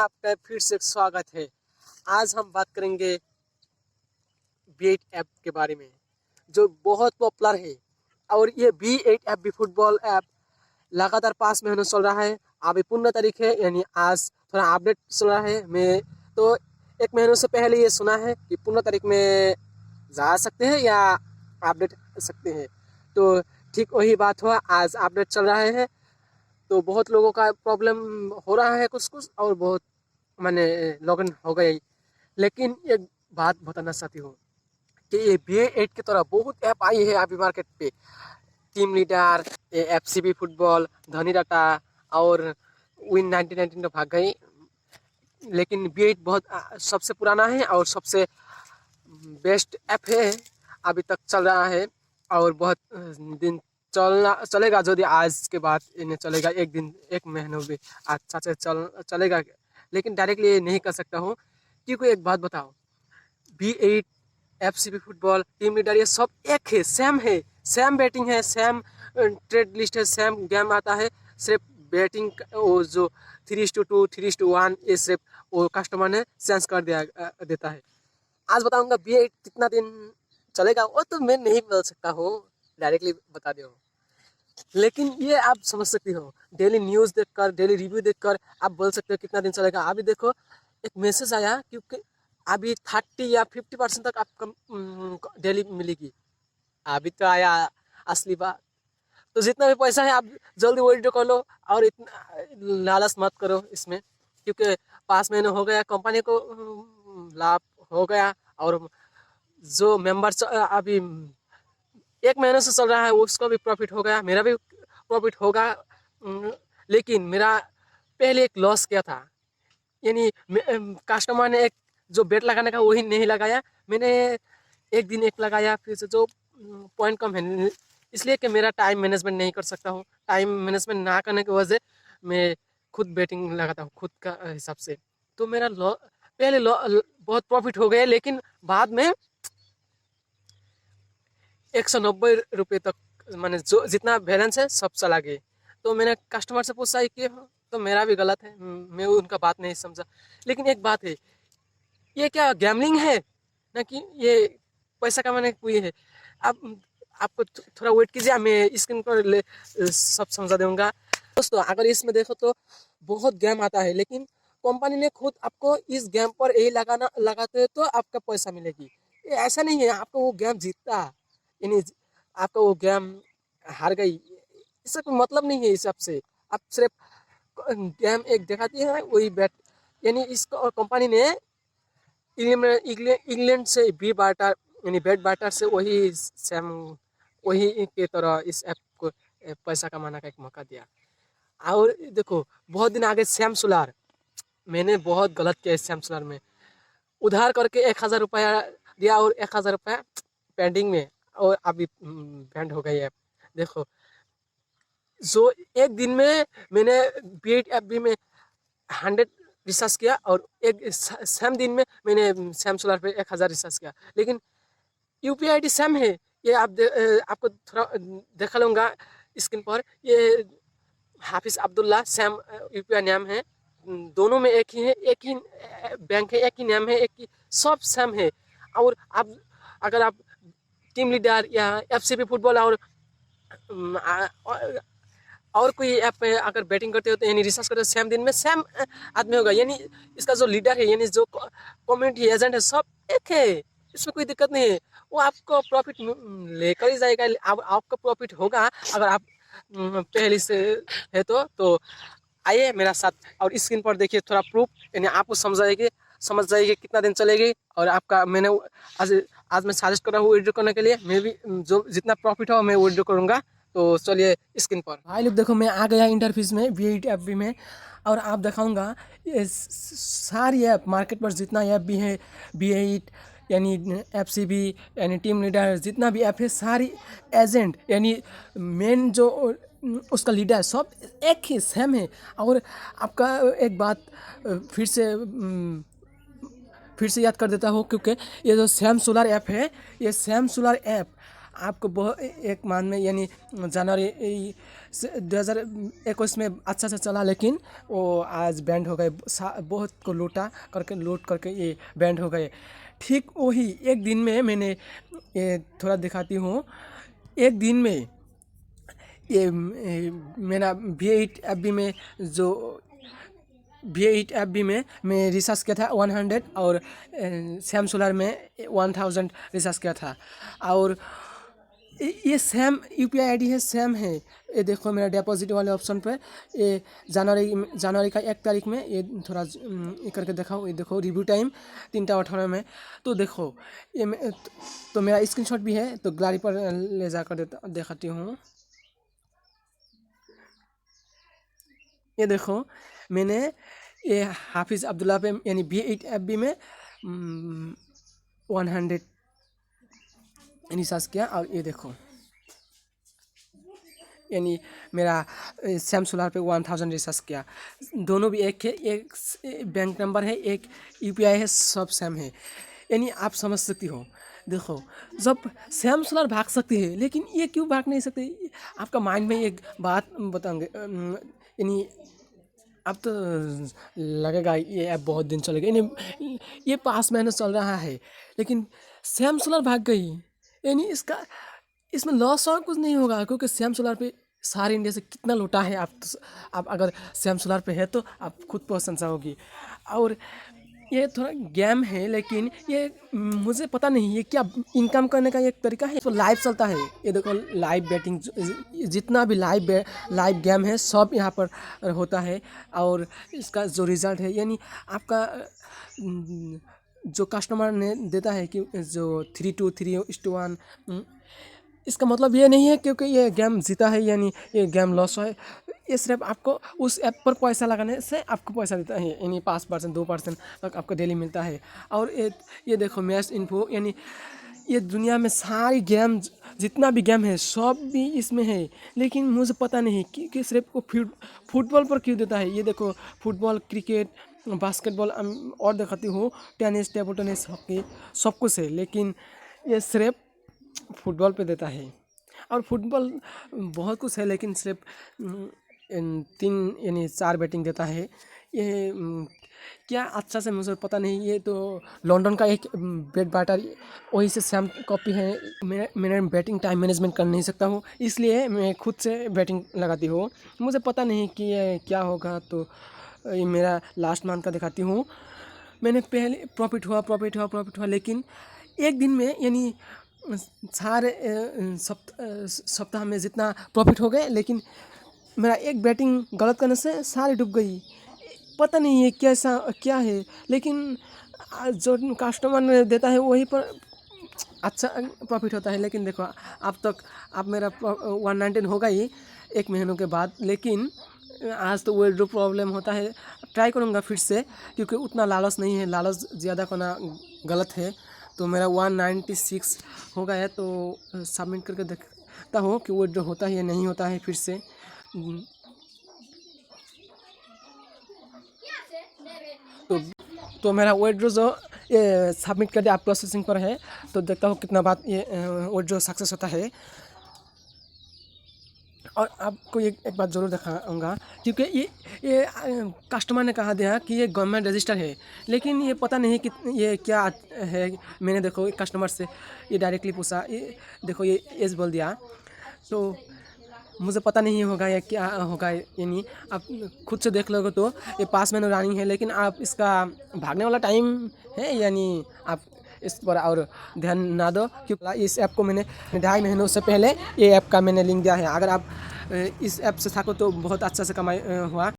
आपका फिर से स्वागत है। आज हम बात करेंगे B8 ऐप के बारे में जो बहुत पॉपुलर है। और ये B8 ऐप भी फुटबॉल ऐप लगातार 5 महीनों चल रहा है। अभी 15 तारीख है, यानी आज थोड़ा अपडेट चल रहा है। मैं तो 1 महीनों से पहले ये सुना है कि 15 तारीख में जा सकते हैं या अपडेट सकते हैं। तो ठीक वही बात हुआ, आज अपडेट चल रहा है। तो बहुत लोगों का प्रॉब्लम हो रहा है कुछ कुछ, और बहुत मैंने लॉगिन हो गई। लेकिन एक बात बताना चाहती हूँ कि ये B8 की तरह बहुत ऐप आई है अभी मार्केट पे। टीम लीडर, FCB फुटबॉल, धनी डाटा और विन 1919 तो भाग गई। लेकिन B8 बहुत सबसे पुराना है और सबसे बेस्ट ऐप है, अभी तक चल रहा है। और बहुत दिन चलेगा। यदि आज के बाद इन्हें चलेगा, एक दिन 1 महीना भी अच्छा से चलेगा। लेकिन डायरेक्टली ये नहीं कर सकता हूँ, क्योंकि एक बात बताओ, B8, FCB football, team leader, ये सब एक है, सेम बैटिंग है, सेम ट्रेड लिस्ट है, सेम गेम आता है। सिर्फ बैटिंग वो जो 3:2, 3:1 ये सिर्फ वो कस्टमर ने चेंज कर देता है। आज बताऊंगा B8 कितना दिन चलेगा, वो तो मैं नहीं बोल सकता हूँ, डायरेक्टली बता दो। लेकिन ये आप समझ सकती हो, डेली न्यूज़ देखकर, डेली रिव्यू देखकर आप बोल सकते हो कितना दिन चलेगा। अभी देखो, एक मैसेज आया क्योंकि अभी 30 या 50% तक आपको डेली मिलेगी। अभी तो आया असली बात। तो जितना भी पैसा है आप जल्दी विड्रॉ कर लो, और इतना लालच मत करो इसमें, क्योंकि 5 महीने हो गया, कंपनी को लाभ हो गया। और जो मेंबर्स अभी 1 महीने से चल रहा है उसको भी प्रॉफिट हो गया, मेरा भी प्रॉफिट होगा। लेकिन मेरा पहले एक लॉस किया था, यानी कस्टमर ने एक जो बेट लगाने का वही नहीं लगाया। मैंने एक दिन एक लगाया, फिर से जो पॉइंट कम है, इसलिए कि मेरा टाइम मैनेजमेंट नहीं कर सकता हूँ। टाइम मैनेजमेंट ना करने की वजह मैं खुद बेटिंग लगाता हूँ खुद का हिसाब से। तो मेरा पहले बहुत प्रॉफिट हो गया, लेकिन बाद में 190 रुपये तक, मैंने जो जितना बैलेंस है सब चला गए। तो मैंने कस्टमर से पूछा कि तो मेरा भी गलत है, मैं उनका बात नहीं समझा। लेकिन एक बात है, ये क्या गैमलिंग है ना कि ये पैसा कमाने की है। अब आपको थोड़ा वेट कीजिए, मैं स्क्रीन पर सब समझा दूंगा। दोस्तों, अगर इसमें देखो तो बहुत गेम आता है, लेकिन कंपनी ने खुद आपको इस गेम पर यही लगाते तो आपका पैसा मिलेगी। ये ऐसा नहीं है आपको वो गेम जीतता, यानी आपका वो गेम हार गई, इससे कोई मतलब नहीं है। इस सबसे आप सिर्फ गेम एक दिखाती है, वही बैट, यानी इस कंपनी ने इंग्लैंड से बी बाटर, यानी बेट बाटर से वही सेम वही के तरह इस ऐप को पैसा कमाने का एक मौका दिया। और देखो, बहुत दिन आगे सैम सुलार, मैंने बहुत गलत किया इस सैम सुलार में। उधार करके 1000 रुपया दिया और 1000 रुपया पेंडिंग में, और अभी बैंड हो गई ऐप। देखो, जो एक दिन में मैंने B8 ऐप भी में 100 रिचार्ज किया, और एक सेम दिन में मैंने सैम सोलर पे 1000 रिचार्ज किया। लेकिन UPI ID सेम है। ये आपको थोड़ा देखा लूँगा स्क्रीन पर, ये हाफिज अब्दुल्ला सेम UPI नाम है। दोनों में एक ही है, एक ही बैंक है, एक ही नाम है, एक ही, सब सेम है। और आप अगर आप टीम लीडर या FCB फुटबॉल और कोई ऐप पे अगर बैटिंग करते हो तो यानी रिसर्च करते हो, सेम दिन में सेम आदमी होगा। यानी इसका जो लीडर है, यानी जो कम्युनिटी एजेंट है, सब एक है। इसमें कोई दिक्कत नहीं है। वो आपको प्रॉफिट लेकर ही जाएगा। आपका प्रॉफिट होगा अगर आप पहले से है तो आइए मेरा साथ, और स्क्रीन पर देखिए थोड़ा प्रूफ, यानी आपको समझ जाएगी कितना दिन चलेगी। और आपका मैंने आज मैं सजेस्ट कर रहा हूँ विड्रॉ करने के लिए। मैं भी जो जितना प्रॉफिट हो मैं विड्रॉ करूँगा। तो चलिए स्क्रीन पर भाई लोग देखो, मैं आ गया इंटरफेस में B8 ऐप भी में, और आप दिखाऊंगा ये सारी ऐप मार्केट पर जितना ऐप भी है, B8 यानी FCB यानी टीम लीडर, जितना भी ऐप है, सारी एजेंट यानी मेन जो उसका लीडर है, सब एक ही सेम है। और आपका एक बात फिर से याद कर देता हूँ, क्योंकि ये जो सैम सोलर ऐप है, ये सैम सोलर ऐप आपको बहुत एक मान में यानी जनवरी 2021 में अच्छा से चला, लेकिन वो आज बैंड हो गए। बहुत को लूट करके ये बैंड हो गए। ठीक वही एक दिन में मैंने ये थोड़ा दिखाती हूँ। एक दिन में मेरा V8 FB में जो V8 FB में मैं रिचार्ज किया था 100 और सैम सोलर में 1000 रिचार्ज किया था। और ये सेम UPI ID है, सेम है। ये देखो मेरा डिपॉजिट वाले ऑप्शन पे ये जनवरी का 1 तारीख में ये थोड़ा ये करके दिखाओ। ये देखो रिव्यू टाइम 3:18 में। तो देखो ये तो मेरा स्क्रीनशॉट भी है, तो गैलरी पर ले जाकर दिखाती हूँ। ये देखो मैंने ये हाफिज़ अब्दुल्ला पे यानी V8 FB में 100 रिचार्ज किया। और ये देखो यानी मेरा सैम सोलर पे 1000 रिचार्ज किया। दोनों भी एक है, एक बैंक नंबर है, एक UPI है, सब सेम है। यानी आप समझ सकती हो। देखो जब सैम सोलर भाग सकती है, लेकिन ये क्यों भाग नहीं सकते? आपका माइंड में एक बात बताएंगे, यानी अब तो लगेगा ये ऐप बहुत दिन चलेगा, यानी ये 5 महीने चल रहा है, लेकिन सैम सोलर भाग गई। यानी इसमें लॉस और कुछ नहीं होगा, क्योंकि सैम सोलर पे सारे इंडिया से कितना लूटा है। आप अगर सैम सोलर पे है तो आप खुद प्रशंसा होगी। और ये थोड़ा गेम है, लेकिन ये मुझे पता नहीं ये क्या इनकम करने का एक तरीका है। तो लाइव चलता है, ये देखो लाइव बैटिंग, जितना भी लाइव गेम है सब यहाँ पर होता है। और इसका जो रिज़ल्ट है, यानी आपका जो कस्टमर ने देता है कि जो 3-2 3:1, इसका मतलब ये नहीं है क्योंकि ये गेम जीता है यानी ये गेम लॉस है। ये सिर्फ आपको उस ऐप पर पैसा लगाने से आपको पैसा देता है, यानी 5% 2% तक आपको डेली मिलता है। और ये देखो मैच इन्फो, यानी ये दुनिया में सारी गेम, जितना भी गेम है सब भी इसमें है, लेकिन मुझे पता नहीं कि सिर्फ को फुटबॉल पर क्यों देता है। ये देखो फुटबॉल, क्रिकेट, बास्केटबॉल और दिखाती हूँ, टेनिस, टेबल टेनिस, हॉकी, सब कुछ है, लेकिन ये सिर्फ फुटबॉल पे देता है। और फुटबॉल बहुत कुछ है, लेकिन सिर्फ 3 यानी 4 बैटिंग देता है। ये क्या अच्छा से मुझे पता नहीं। ये तो लंदन का एक बेट बैटर, वही से सेम कॉपी है। मैंने बैटिंग टाइम मैनेजमेंट कर नहीं सकता हूँ, इसलिए मैं खुद से बैटिंग लगाती हूँ। मुझे पता नहीं कि ये क्या होगा। तो ये मेरा लास्ट मंथ का दिखाती हूँ। मैंने पहले प्रॉफिट हुआ, लेकिन एक दिन में यानी सारे सप्ताह में जितना प्रॉफिट हो गए, लेकिन मेरा एक बैटिंग गलत करने से सारी डूब गई। पता नहीं है कैसा क्या है, लेकिन जो कस्टमर ने देता है वहीं पर अच्छा प्रॉफिट होता है। लेकिन देखो अब मेरा 119 होगा ही 1 महीनों के बाद, लेकिन आज तो विड्रॉ प्रॉब्लम होता है। ट्राई करूँगा फिर से, क्योंकि उतना लालच नहीं है, लालच ज़्यादा करना गलत है। तो मेरा 196 हो गया है, तो सबमिट करके देखता हूँ कि विड्रॉ होता है या नहीं होता है फिर से। तो मेरा विड्रॉ जो ये सबमिट कर दिया, आप प्रोसेसिंग पर है, तो देखता हूँ कितना बात ये विड्रॉ सक्सेस होता है। और आपको एक बात ज़रूर दिखाऊंगा, क्योंकि ये कस्टमर ने कहा दिया कि ये गवर्नमेंट रजिस्टर है, लेकिन ये पता नहीं कि ये क्या है। मैंने देखो एक कस्टमर से ये डायरेक्टली पूछा, ये देखो ये एज बोल दिया, तो मुझे पता नहीं होगा ये क्या होगा। यानी आप खुद से देख लोगे तो ये 5 महीने रनिंग है, लेकिन आप इसका भागने वाला टाइम है, यानी आप इस पर और ध्यान ना दो, क्योंकि इस ऐप को मैंने 2.5 महीनों से पहले ये ऐप का मैंने लिंक दिया है। अगर आप इस ऐप से थाको तो बहुत अच्छा से कमाई हुआ।